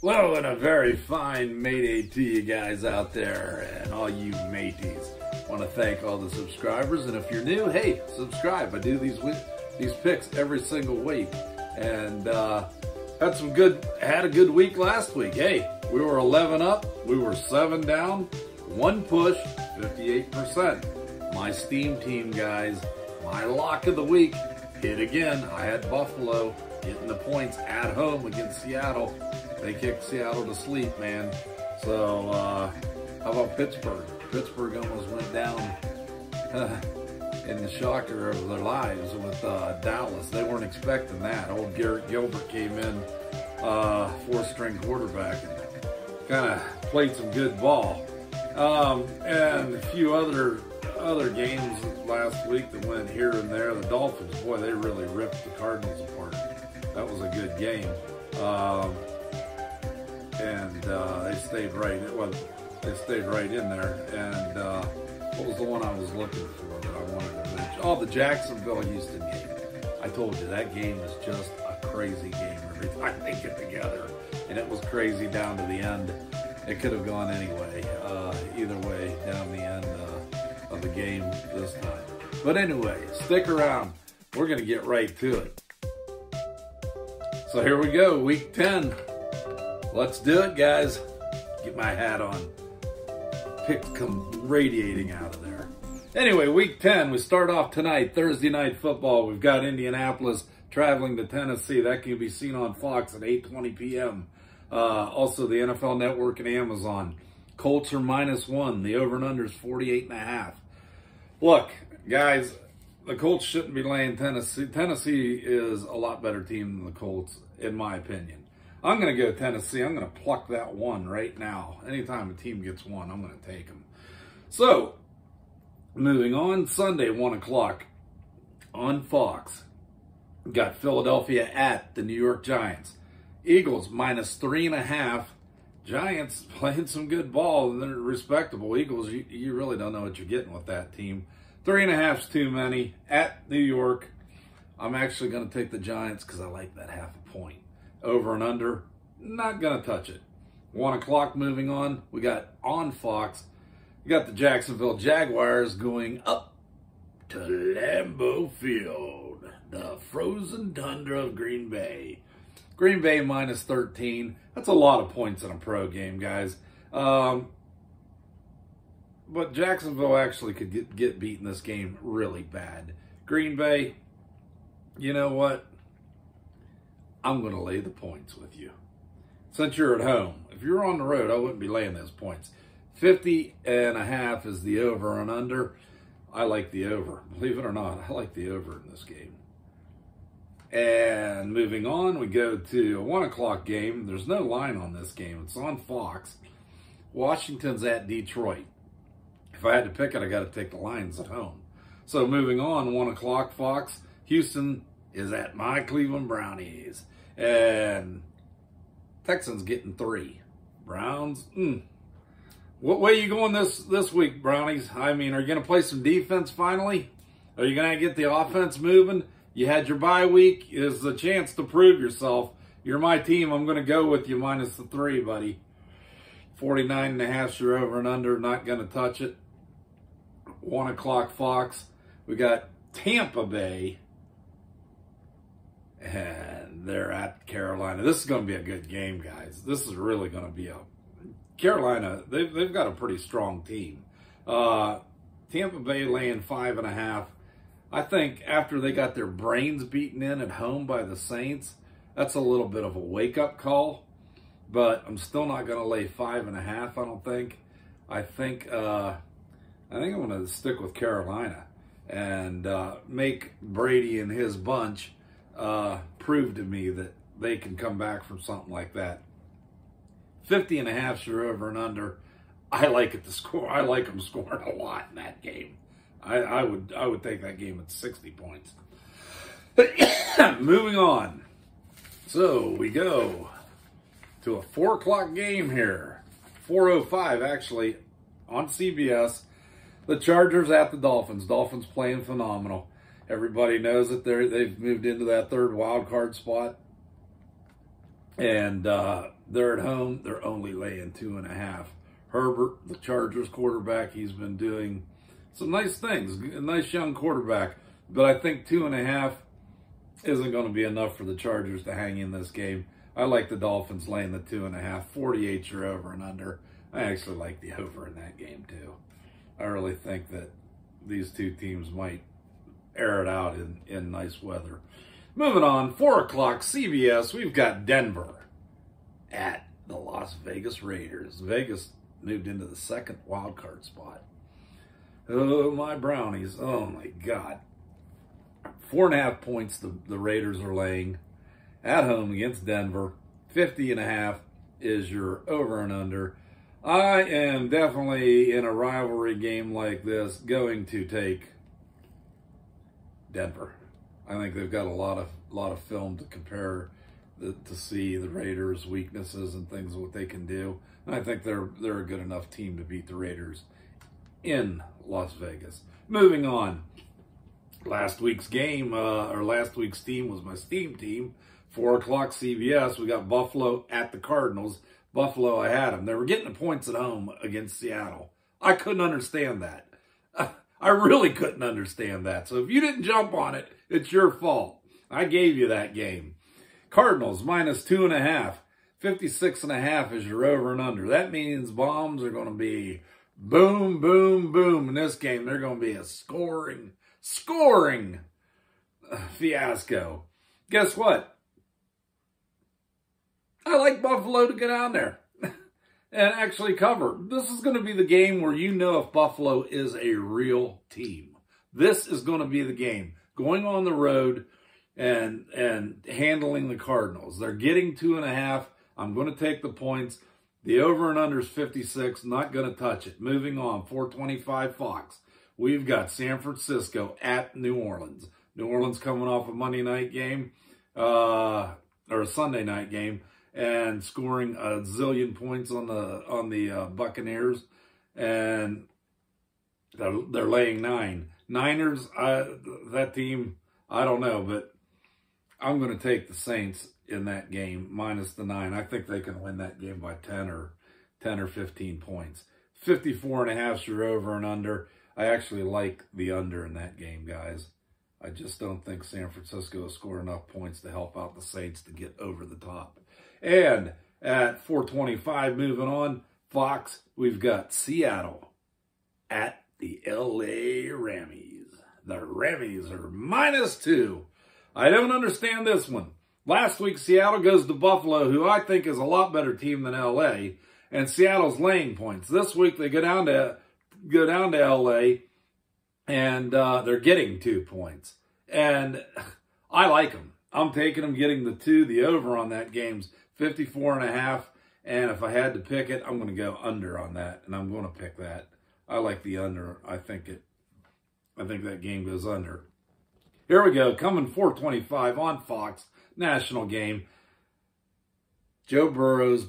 Well, and a very fine Mayday to you guys out there and all you mateys. Want to thank all the subscribers, and if you're new, hey, subscribe. I do these picks every single week, and had a good week last week. Hey, we were 11 up, we were 7 down, 1 push, 58%. My Steam team, guys, my lock of the week hit again. I had Buffalo getting the points at home against Seattle. They kicked Seattle to sleep, man. So, how about Pittsburgh? Pittsburgh almost went down in the shocker of their lives with Dallas. They weren't expecting that. Old Garrett Gilbert came in, 4th-string quarterback, and kind of played some good ball. And a few other games last week that went here and there. The Dolphins, boy, they really ripped the Cardinals apart. That was a good game. They stayed right. They stayed right in there. And what was the one I was looking for that I wanted to mention? Oh, the Jacksonville-Houston game. I told you that game was just a crazy game every time they get together, and it was crazy down to the end. It could have gone anyway, either way down the end of the game this time. But anyway, stick around. We're going to get right to it. So here we go, week 10. Let's do it, guys. Get my hat on. Picks come radiating out of there. Anyway, week 10, we start off tonight, Thursday night football. We've got Indianapolis traveling to Tennessee. That can be seen on Fox at 8:20 p.m. Also, the NFL Network and Amazon. Colts are -1. The over and under is 48.5. Look, guys, the Colts shouldn't be laying Tennessee. Tennessee is a lot better team than the Colts, in my opinion. I'm going to go Tennessee. I'm going to pluck that one right now. Anytime a team gets one, I'm going to take them. So, moving on, Sunday, 1 o'clock on Fox. We've got Philadelphia at the New York Giants. Eagles -3.5. Giants playing some good ball. They're respectable. Eagles, you really don't know what you're getting with that team. 3.5 is too many. At New York, I'm actually going to take the Giants because I like that half a point. Over and under, not going to touch it. 1 o'clock moving on. We got on Fox. We got the Jacksonville Jaguars going up to Lambeau Field, the frozen tundra of Green Bay. Green Bay -13. That's a lot of points in a pro game, guys. But Jacksonville actually could get beat in this game really bad. Green Bay, you know what? I'm going to lay the points with you. Since you're at home, if you're on the road, I wouldn't be laying those points. 50.5 is the over and under. I like the over. Believe it or not, I like the over in this game. And moving on, we go to a 1 o'clock game. There's no line on this game. It's on Fox. Washington's at Detroit. If I had to pick it, I got to take the Lions at home. So moving on, 1 o'clock Fox. Houston is at my Cleveland Brownies. And Texans getting 3. Browns, What way are you going this week, Brownies? I mean, are you going to play some defense finally? Are you going to get the offense moving? You had your bye week. Is the chance to prove yourself. You're my team. I'm going to go with you -3, buddy. 49.5 your over and under. Not going to touch it. 1 o'clock Fox. We got Tampa Bay. And they're at Carolina. This is going to be a good game, guys. This is really going to be a... Carolina, they've got a pretty strong team. Tampa Bay laying 5.5. I think after they got their brains beaten in at home by the Saints, that's a little bit of a wake-up call. But I'm still not going to lay 5.5, I don't think. I think I'm going to stick with Carolina and make Brady and his bunch prove to me that they can come back from something like that. 50.5 your over and under. I like it to score. I like them scoring a lot in that game. I would take that game at 60 points. Moving on. So we go to a 4 o'clock game here. 4:05 actually on CBS. The Chargers at the Dolphins. Dolphins playing phenomenal. Everybody knows that they've moved into that third wild card spot. And they're at home. They're only laying 2.5. Herbert, the Chargers quarterback, he's been doing some nice things. A nice young quarterback. But I think 2.5 isn't going to be enough for the Chargers to hang in this game. I like the Dolphins laying the 2.5. 48 are over and under. I actually like the over in that game too. I really think that these two teams might air it out in nice weather. Moving on, 4 o'clock, CBS, we've got Denver at the Las Vegas Raiders. Vegas moved into the second wild card spot. Oh, my Brownies. Oh, my God. 4.5 points the Raiders are laying at home against Denver. 50.5 is your over and under. I am definitely, in a rivalry game like this, going to take Denver. I think they've got a lot of film to compare to see the Raiders' weaknesses and things, what they can do. And I think they're a good enough team to beat the Raiders in Las Vegas. Moving on, last week's game, or last week's team was my Steam team. 4 o'clock CBS, we got Buffalo at the Cardinals. Buffalo, I had them. They were getting the points at home against Seattle. I couldn't understand that. I really couldn't understand that. So if you didn't jump on it, it's your fault. I gave you that game. Cardinals minus 2.5. 56.5 is your over and under. That means bombs are going to be boom, boom, boom in this game. They're going to be a scoring fiasco. Guess what? I like Buffalo to get down there and actually cover. This is going to be the game where you know if Buffalo is a real team. This is going to be the game. Going on the road and handling the Cardinals. They're getting 2.5. I'm going to take the points. The over and under is 56. Not going to touch it. Moving on, 425 Fox. We've got San Francisco at New Orleans. New Orleans coming off a Monday night game, or a Sunday night game, and scoring a zillion points on the Buccaneers, and they're laying 9. Niners, that team, I don't know, but I'm going to take the Saints in that game minus the 9. I think they can win that game by 10 or 15 points. 54.5 is your over and under. I actually like the under in that game, guys. I just don't think San Francisco has scored enough points to help out the Saints to get over the top. And at 425, moving on, Fox, we've got Seattle at the LA Rammies. The Rammies are minus 2. I don't understand this one. Last week, Seattle goes to Buffalo, who I think is a lot better team than LA, and Seattle's laying points. This week, they go down to LA, and they're getting 2 points. And I like them. I'm taking them, getting the 2. The over on that game's 54.5. And if I had to pick it, I'm going to go under on that, and I'm going to pick that. I like the under. I think that game goes under. Here we go. Coming 425 on Fox. National game. Joe Burrow's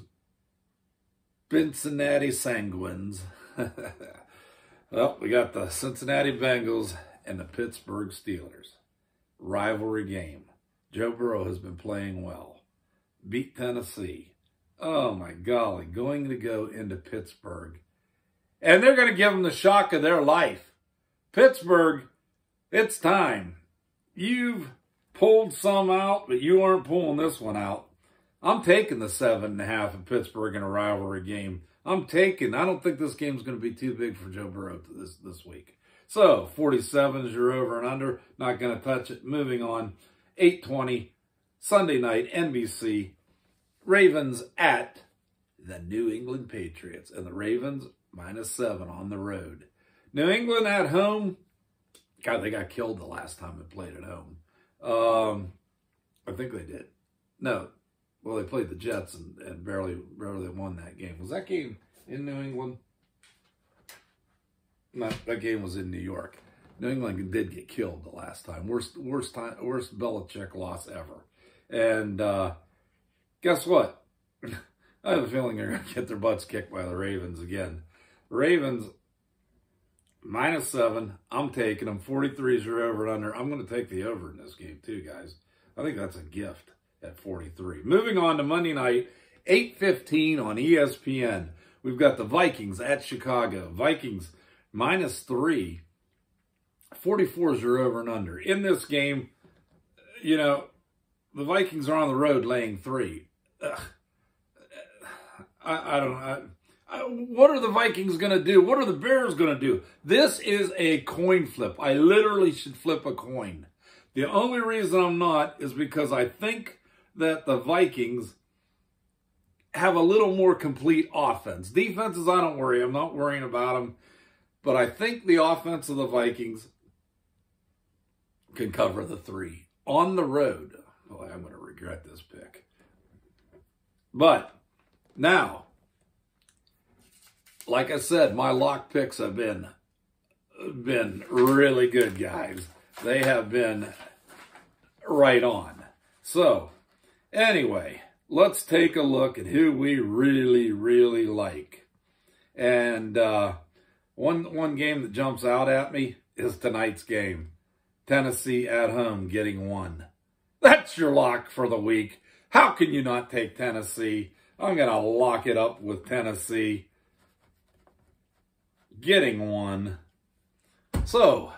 Cincinnati Sanguines. Well, we got the Cincinnati Bengals and the Pittsburgh Steelers. Rivalry game. Joe Burrow has been playing well. Beat Tennessee. Oh, my golly. Going to go into Pittsburgh. And they're going to give them the shock of their life. Pittsburgh, it's time. You've pulled some out, but you aren't pulling this one out. I'm taking the 7.5 of Pittsburgh in a rivalry game. I don't think this game's going to be too big for Joe Burrow this week. So, 47 is your over and under. Not going to touch it. Moving on. 8:20, Sunday night, NBC. Ravens at the New England Patriots. And the Ravens, minus 7 on the road. New England at home. God, they got killed the last time they played at home. I think they did. No. Well, they played the Jets and barely won that game. Was that game in New England? No, that game was in New York. New England did get killed the last time. Worst Belichick loss ever. And guess what? I have a feeling they're going to get their butts kicked by the Ravens again. Ravens, minus 7. I'm taking them. 43 is your over and under. I'm going to take the over in this game too, guys. I think that's a gift. at 43. Moving on to Monday night, 8:15 on ESPN. We've got the Vikings at Chicago. Vikings -3. 44 is your over and under. In this game, you know, the Vikings are on the road laying 3. I don't know. What are the Vikings going to do? What are the Bears going to do? This is a coin flip. I literally should flip a coin. The only reason I'm not is because I think that the Vikings have a little more complete offense. Defenses, I don't worry. I'm not worrying about them. But I think the offense of the Vikings can cover the 3 on the road. Boy, I'm going to regret this pick. But now, like I said, my lock picks have been really good, guys. They have been right on. So, anyway, let's take a look at who we really, really like. And one game that jumps out at me is tonight's game. Tennessee at home getting 1. That's your lock for the week. How can you not take Tennessee? I'm going to lock it up with Tennessee getting 1. So,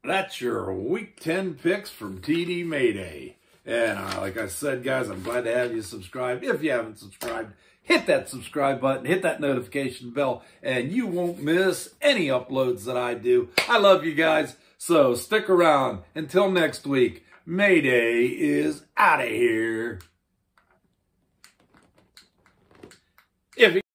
that's your Week 10 picks from TD Mayday. And like I said, guys, I'm glad to have you subscribed. If you haven't subscribed, hit that subscribe button, hit that notification bell, and you won't miss any uploads that I do. I love you guys, so stick around. Until next week, Mayday is out of here. If